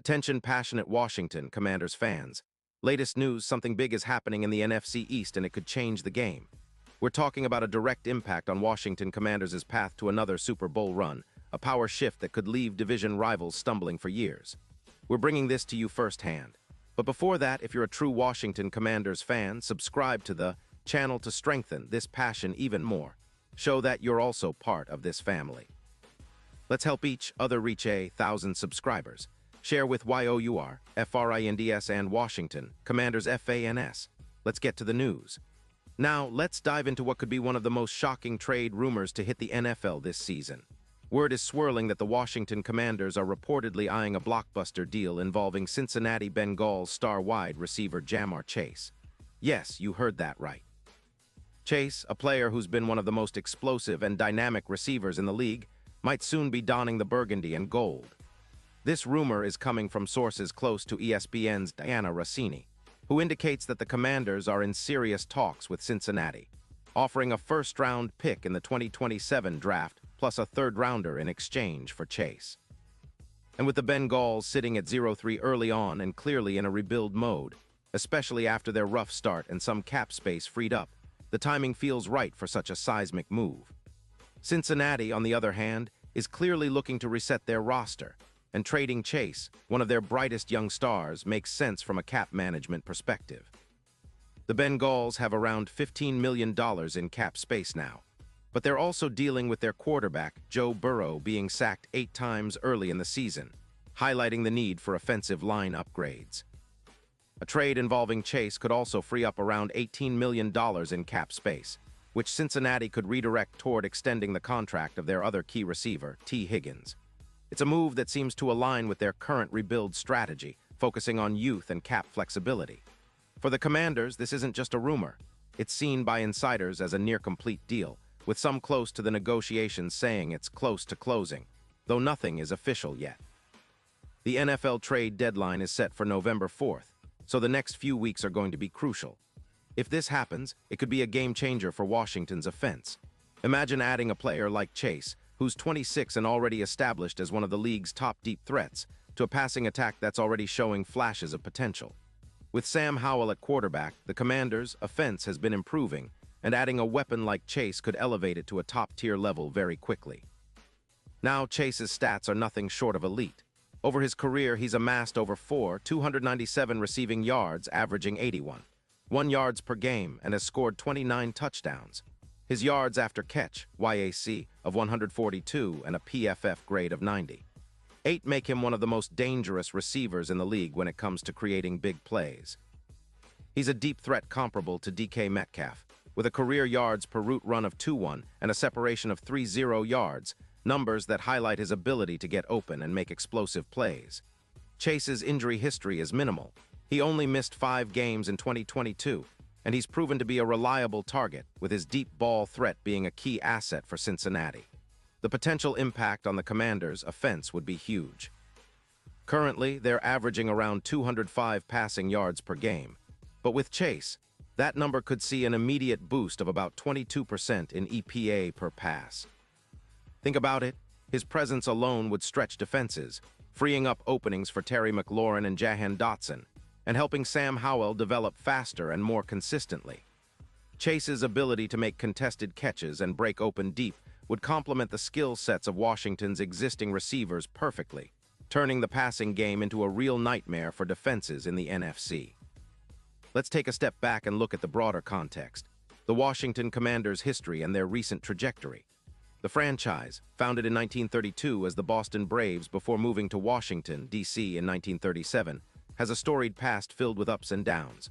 Attention passionate Washington Commanders fans. Latest news, something big is happening in the NFC East and it could change the game. We're talking about a direct impact on Washington Commanders' path to another Super Bowl run, a power shift that could leave division rivals stumbling for years. We're bringing this to you firsthand. But before that, if you're a true Washington Commanders fan, subscribe to the channel to strengthen this passion even more. Show that you're also part of this family. Let's help each other reach 1,000 subscribers. Share with YOUR, FRINDS and Washington, Commanders FANS. Let's get to the news. Now, let's dive into what could be one of the most shocking trade rumors to hit the NFL this season. Word is swirling that the Washington Commanders are reportedly eyeing a blockbuster deal involving Cincinnati Bengals star wide receiver Ja'Marr Chase. Yes, you heard that right. Chase, a player who's been one of the most explosive and dynamic receivers in the league, might soon be donning the burgundy and gold. This rumor is coming from sources close to ESPN's Diana Rossini, who indicates that the Commanders are in serious talks with Cincinnati, offering a first-round pick in the 2027 draft plus a third-rounder in exchange for Chase. And with the Bengals sitting at 0-3 early on and clearly in a rebuild mode, especially after their rough start and some cap space freed up, the timing feels right for such a seismic move. Cincinnati, on the other hand, is clearly looking to reset their roster, and trading Chase, one of their brightest young stars, makes sense from a cap management perspective. The Bengals have around $15 million in cap space now, but they're also dealing with their quarterback, Joe Burrow, being sacked 8 times early in the season, highlighting the need for offensive line upgrades. A trade involving Chase could also free up around $18 million in cap space, which Cincinnati could redirect toward extending the contract of their other key receiver, T. Higgins. It's a move that seems to align with their current rebuild strategy, focusing on youth and cap flexibility. For the Commanders, this isn't just a rumor. It's seen by insiders as a near-complete deal, with some close to the negotiations saying it's close to closing, though nothing is official yet. The NFL trade deadline is set for November 4th, so the next few weeks are going to be crucial. If this happens, it could be a game-changer for Washington's offense. Imagine adding a player like Chase, who's 26 and already established as one of the league's top deep threats, to a passing attack that's already showing flashes of potential. With Sam Howell at quarterback, the Commanders' offense has been improving, and adding a weapon like Chase could elevate it to a top-tier level very quickly. Now, Chase's stats are nothing short of elite. Over his career, he's amassed over 297 receiving yards, averaging 81 yards per game, and has scored 29 touchdowns. His yards after catch, YAC, of 142 and a PFF grade of 98 make him one of the most dangerous receivers in the league when it comes to creating big plays. He's a deep threat comparable to DK Metcalf, with a career yards per route run of 2-1 and a separation of 30 yards, numbers that highlight his ability to get open and make explosive plays. Chase's injury history is minimal. He only missed 5 games in 2022, and he's proven to be a reliable target, with his deep ball threat being a key asset for Cincinnati. The potential impact on the Commanders' offense would be huge. Currently, they're averaging around 205 passing yards per game, but with Chase, that number could see an immediate boost of about 22% in EPA per pass. Think about it, his presence alone would stretch defenses, freeing up openings for Terry McLaurin and Jahan Dotson, and helping Sam Howell develop faster and more consistently. Chase's ability to make contested catches and break open deep would complement the skill sets of Washington's existing receivers perfectly, turning the passing game into a real nightmare for defenses in the NFC. Let's take a step back and look at the broader context, the Washington Commanders' history and their recent trajectory. The franchise, founded in 1932 as the Boston Braves before moving to Washington, D.C. in 1937, has a storied past filled with ups and downs.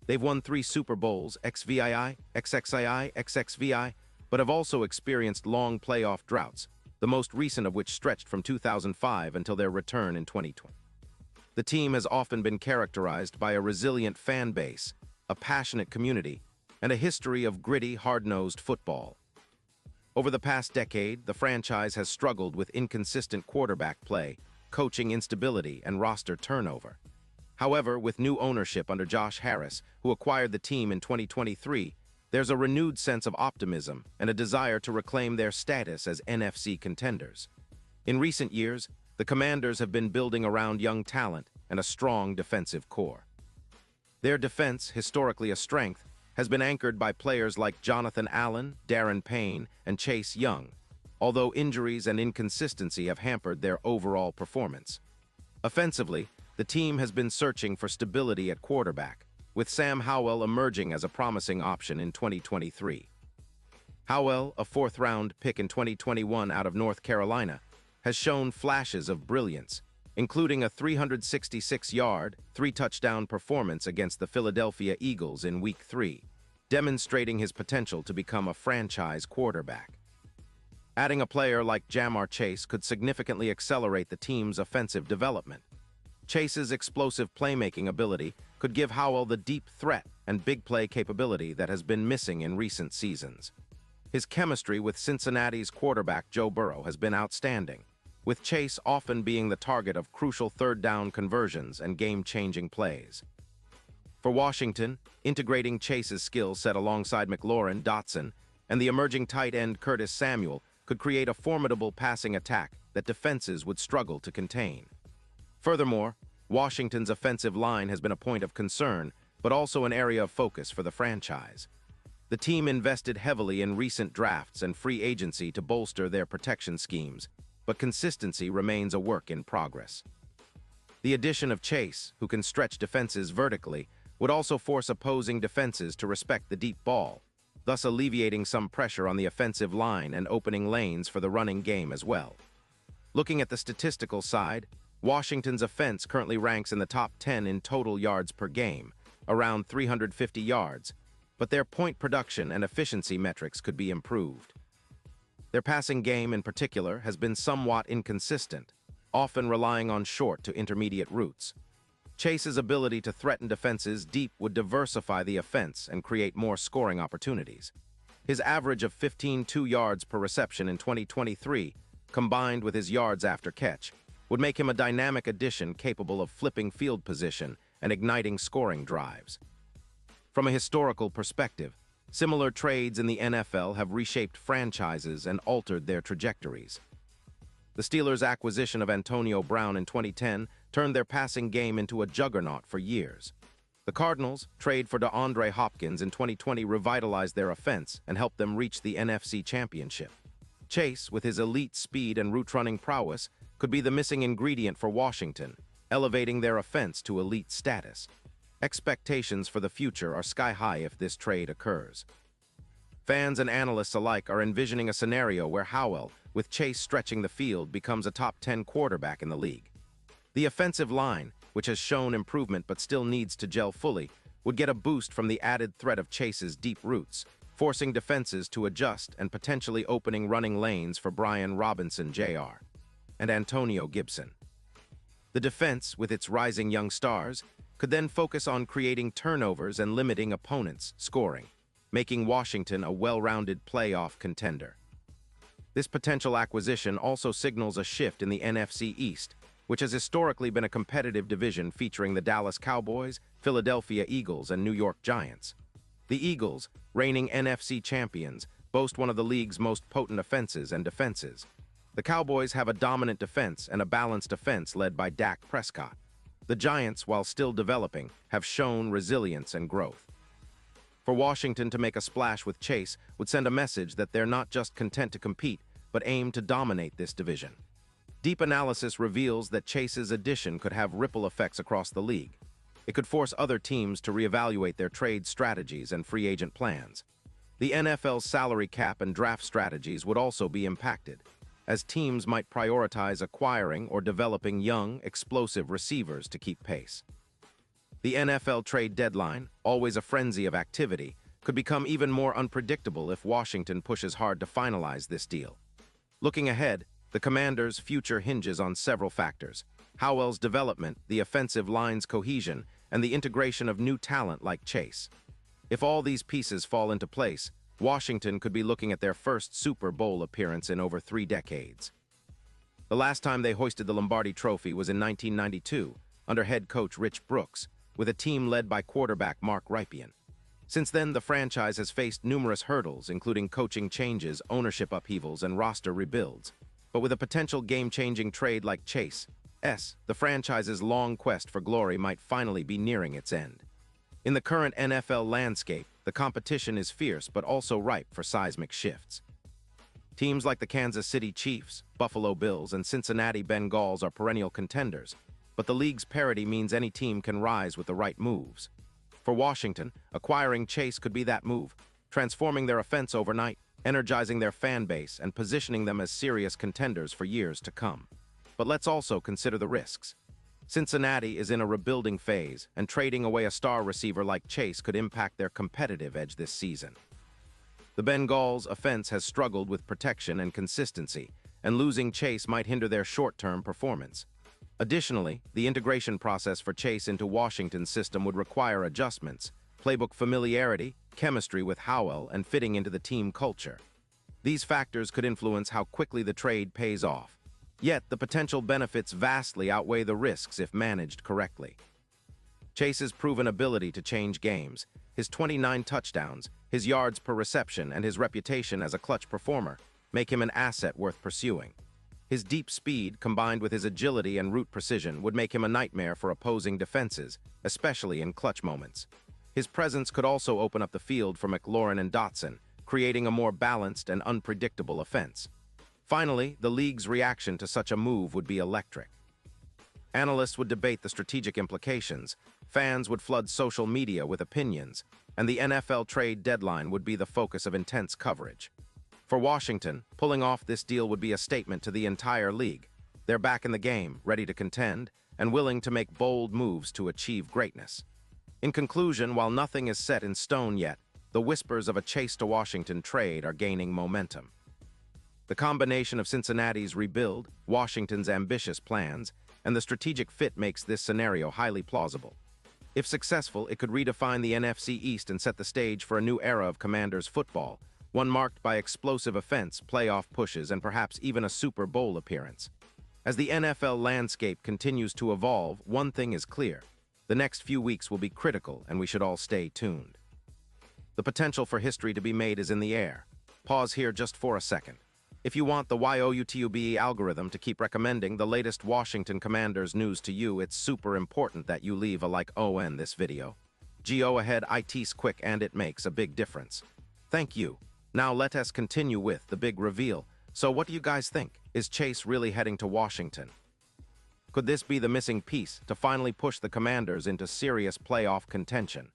They've won 3 Super Bowls, XVII, XXII, XXVI, but have also experienced long playoff droughts, the most recent of which stretched from 2005 until their return in 2020. The team has often been characterized by a resilient fan base, a passionate community, and a history of gritty, hard-nosed football. Over the past decade, the franchise has struggled with inconsistent quarterback play, coaching instability, and roster turnover. However, with new ownership under Josh Harris, who acquired the team in 2023, there's a renewed sense of optimism and a desire to reclaim their status as NFC contenders. In recent years, the Commanders have been building around young talent and a strong defensive core. Their defense, historically a strength, has been anchored by players like Jonathan Allen, Darren Payne, and Chase Young, although injuries and inconsistency have hampered their overall performance. Offensively, the team has been searching for stability at quarterback, with Sam Howell emerging as a promising option in 2023. Howell, a fourth-round pick in 2021 out of North Carolina, has shown flashes of brilliance, including a 366-yard, three-touchdown performance against the Philadelphia Eagles in Week 3, demonstrating his potential to become a franchise quarterback. Adding a player like Ja'Marr Chase could significantly accelerate the team's offensive development. Chase's explosive playmaking ability could give Howell the deep threat and big play capability that has been missing in recent seasons. His chemistry with Cincinnati's quarterback Joe Burrow has been outstanding, with Chase often being the target of crucial third-down conversions and game-changing plays. For Washington, integrating Chase's skill set alongside McLaurin, Dotson, and the emerging tight end Curtis Samuel could create a formidable passing attack that defenses would struggle to contain. Furthermore, Washington's offensive line has been a point of concern, but also an area of focus for the franchise. The team invested heavily in recent drafts and free agency to bolster their protection schemes, but consistency remains a work in progress. The addition of Chase, who can stretch defenses vertically, would also force opposing defenses to respect the deep ball, thus alleviating some pressure on the offensive line and opening lanes for the running game as well. Looking at the statistical side, Washington's offense currently ranks in the top 10 in total yards per game, around 350 yards, but their point production and efficiency metrics could be improved. Their passing game in particular has been somewhat inconsistent, often relying on short to intermediate routes. Chase's ability to threaten defenses deep would diversify the offense and create more scoring opportunities. His average of 15.2 yards per reception in 2023, combined with his yards after catch, would make him a dynamic addition capable of flipping field position and igniting scoring drives. From a historical perspective, similar trades in the NFL have reshaped franchises and altered their trajectories. The Steelers' acquisition of Antonio Brown in 2010 turned their passing game into a juggernaut for years. The Cardinals' trade for DeAndre Hopkins in 2020 revitalized their offense and helped them reach the NFC Championship. Chase, with his elite speed and route-running prowess, could be the missing ingredient for Washington, elevating their offense to elite status. Expectations for the future are sky-high if this trade occurs. Fans and analysts alike are envisioning a scenario where Howell, with Chase stretching the field, becomes a top 10 quarterback in the league. The offensive line, which has shown improvement but still needs to gel fully, would get a boost from the added threat of Chase's deep routes, forcing defenses to adjust and potentially opening running lanes for Brian Robinson Jr. and Antonio Gibson. The defense, with its rising young stars, could then focus on creating turnovers and limiting opponents' scoring, making Washington a well-rounded playoff contender. This potential acquisition also signals a shift in the NFC East, which has historically been a competitive division featuring the Dallas Cowboys, Philadelphia Eagles, and New York Giants. The Eagles, reigning NFC champions, boast one of the league's most potent offenses and defenses. The Cowboys have a dominant defense and a balanced offense led by Dak Prescott. The Giants, while still developing, have shown resilience and growth. For Washington to make a splash with Chase would send a message that they're not just content to compete, but aim to dominate this division. Deep analysis reveals that Chase's addition could have ripple effects across the league. It could force other teams to reevaluate their trade strategies and free agent plans. The NFL's salary cap and draft strategies would also be impacted, as teams might prioritize acquiring or developing young, explosive receivers to keep pace. The NFL trade deadline, always a frenzy of activity, could become even more unpredictable if Washington pushes hard to finalize this deal. Looking ahead, the Commanders' future hinges on several factors: Howell's development, the offensive line's cohesion, and the integration of new talent like Chase. If all these pieces fall into place, Washington could be looking at their first Super Bowl appearance in over 3 decades. The last time they hoisted the Lombardi Trophy was in 1992, under head coach Rich Brooks, with a team led by quarterback Mark Rypien. Since then, the franchise has faced numerous hurdles, including coaching changes, ownership upheavals, and roster rebuilds. But with a potential game-changing trade like Chase, the franchise's long quest for glory might finally be nearing its end. In the current NFL landscape, the competition is fierce but also ripe for seismic shifts. Teams like the Kansas City Chiefs, Buffalo Bills, and Cincinnati Bengals are perennial contenders, but the league's parity means any team can rise with the right moves. For Washington, acquiring Chase could be that move, transforming their offense overnight, energizing their fan base, and positioning them as serious contenders for years to come. But let's also consider the risks. Cincinnati is in a rebuilding phase, and trading away a star receiver like Chase could impact their competitive edge this season. The Bengals' offense has struggled with protection and consistency, and losing Chase might hinder their short-term performance. Additionally, the integration process for Chase into Washington's system would require adjustments, playbook familiarity, chemistry with Howell, and fitting into the team culture. These factors could influence how quickly the trade pays off. Yet, the potential benefits vastly outweigh the risks if managed correctly. Chase's proven ability to change games, his 29 touchdowns, his yards per reception, and his reputation as a clutch performer make him an asset worth pursuing. His deep speed, combined with his agility and route precision, would make him a nightmare for opposing defenses, especially in clutch moments. His presence could also open up the field for McLaurin and Dotson, creating a more balanced and unpredictable offense. Finally, the league's reaction to such a move would be electric. Analysts would debate the strategic implications, fans would flood social media with opinions, and the NFL trade deadline would be the focus of intense coverage. For Washington, pulling off this deal would be a statement to the entire league. They're back in the game, ready to contend, and willing to make bold moves to achieve greatness. In conclusion, while nothing is set in stone yet, the whispers of a Chase to Washington trade are gaining momentum. The combination of Cincinnati's rebuild, Washington's ambitious plans, and the strategic fit makes this scenario highly plausible. If successful, it could redefine the NFC East and set the stage for a new era of Commanders football, one marked by explosive offense, playoff pushes, and perhaps even a Super Bowl appearance. As the NFL landscape continues to evolve, one thing is clear. The next few weeks will be critical, and we should all stay tuned. The potential for history to be made is in the air. Pause here just for a second. If you want the YouTube algorithm to keep recommending the latest Washington Commanders news to you, it's super important that you leave a like on this video. Go ahead, it's quick and it makes a big difference. Thank you. Now let us continue with the big reveal. So what do you guys think? Is Chase really heading to Washington? Could this be the missing piece to finally push the Commanders into serious playoff contention?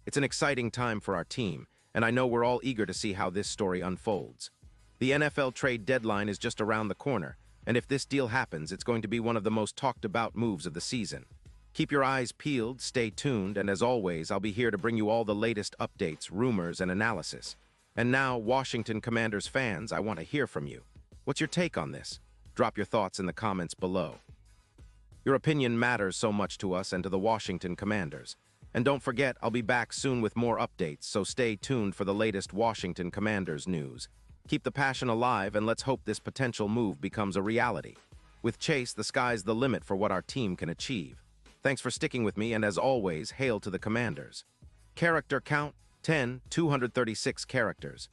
It's an exciting time for our team, and I know we're all eager to see how this story unfolds. The NFL trade deadline is just around the corner, and if this deal happens, it's going to be one of the most talked about moves of the season. Keep your eyes peeled, stay tuned, and as always, I'll be here to bring you all the latest updates, rumors, and analysis. And now, Washington Commanders fans, I want to hear from you. What's your take on this? Drop your thoughts in the comments below. Your opinion matters so much to us and to the Washington Commanders. And don't forget, I'll be back soon with more updates, so stay tuned for the latest Washington Commanders news. Keep the passion alive, and let's hope this potential move becomes a reality. With Chase, the sky's the limit for what our team can achieve. Thanks for sticking with me, and as always, hail to the Commanders. Character count, 10, 236 characters.